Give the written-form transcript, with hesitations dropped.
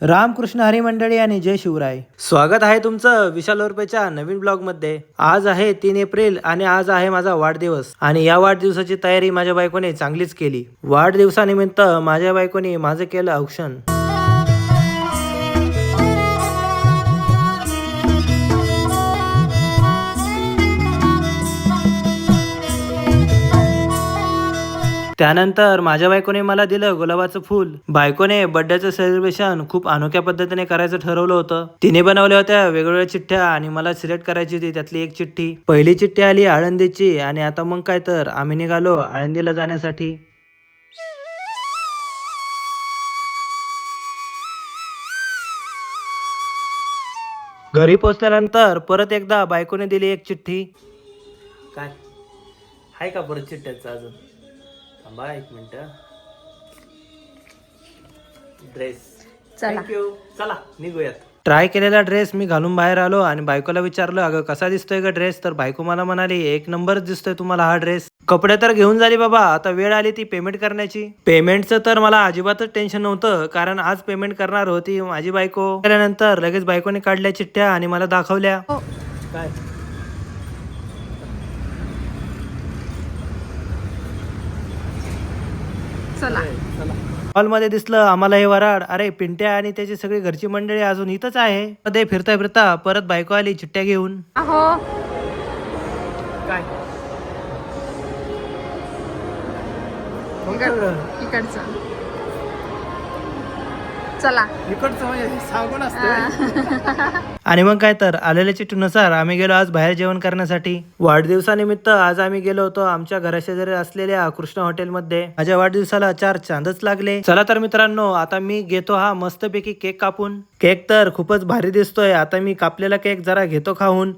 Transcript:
रामकृष्ण हरी मंडळी आणि जय शिवराय. स्वागत आहे तुमचं विशाल ओरपेच्या नवीन ब्लॉग मध्ये. आज आहे 3 एप्रिल आणि आज आहे माझा वाढदिवस आणि या वाढदिवसाची तयारी माझ्या बायकोने चांगलीच केली. वाढदिवसानिमित्त माझ्या बायकोने माझं केलं औक्षण. त्यानंतर माझ्या बायकोने मला दिलं गुलाबाचं फूल. बायकोने बर्थडेचं सेलिब्रेशन खूप अनोख्या पद्धतीने करायचं ठरवलं होतं. तिने बनवल्या होत्या वेगवेगळ्या चिठ्ठ्या आणि मला सिलेक्ट करायची होती त्यातली एक चिठ्ठी. पहिली चिठ्ठी आली आळंदीची आणि आता मग काय तर आम्ही निघालो आळंदीला जाण्यासाठी. घरी पोहोचल्यानंतर परत एकदा बायकोने दिली एक चिठ्ठी. काय आहे का परत चिठ्ठ्याचं अजून? थांबा एक मिनिट. ड्रेस. थँक्यू. चला निघूयात. ट्राय केलेला ड्रेस मी घालून बाहेर आलो आणि बायकोला विचारलं, अगं कसा दिसतोय का ड्रेस? तर बायको मला म्हणाली, एक नंबरच दिसतोय तुम्हाला हा ड्रेस. कपडे तर घेऊन झाली बाबा, आता वेळ आली ती पेमेंट करण्याची. पेमेंटचं तर मला अजिबातच टेन्शन नव्हतं, कारण आज पेमेंट करणार होती माझी बायको. त्यानंतर लगेच बायकोने काढल्या चिठ्ठ्या आणि मला दाखवल्या. काय हॉलमध्ये दिसलं आम्हाला हे वराड. अरे पिंट्या आणि त्याची सगळी घरची मंडळी अजून इथंच आहे. मध्ये फिरता फिरता परत बायको आली चिठ्ठ्या घेऊन. अहो काय इकडचं चला. आणि मग काय तर आलेल्या चिठ्ठीनुसार आम्ही गेलो आज बाहेर जेवण करण्यासाठी. वाढदिवसानिमित्त आज आम्ही गेलो होतो आमच्या घराशेजारी असलेल्या कृष्णा हॉटेलमध्ये. माझ्या वाढदिवसाला 4 चांदच लागले. चला तर मित्रांनो, आता मी घेतो हा मस्तपैकी केक कापून. केक तर खूपच भारी दिसतोय. आता मी कापलेला केक जरा घेतो खाऊन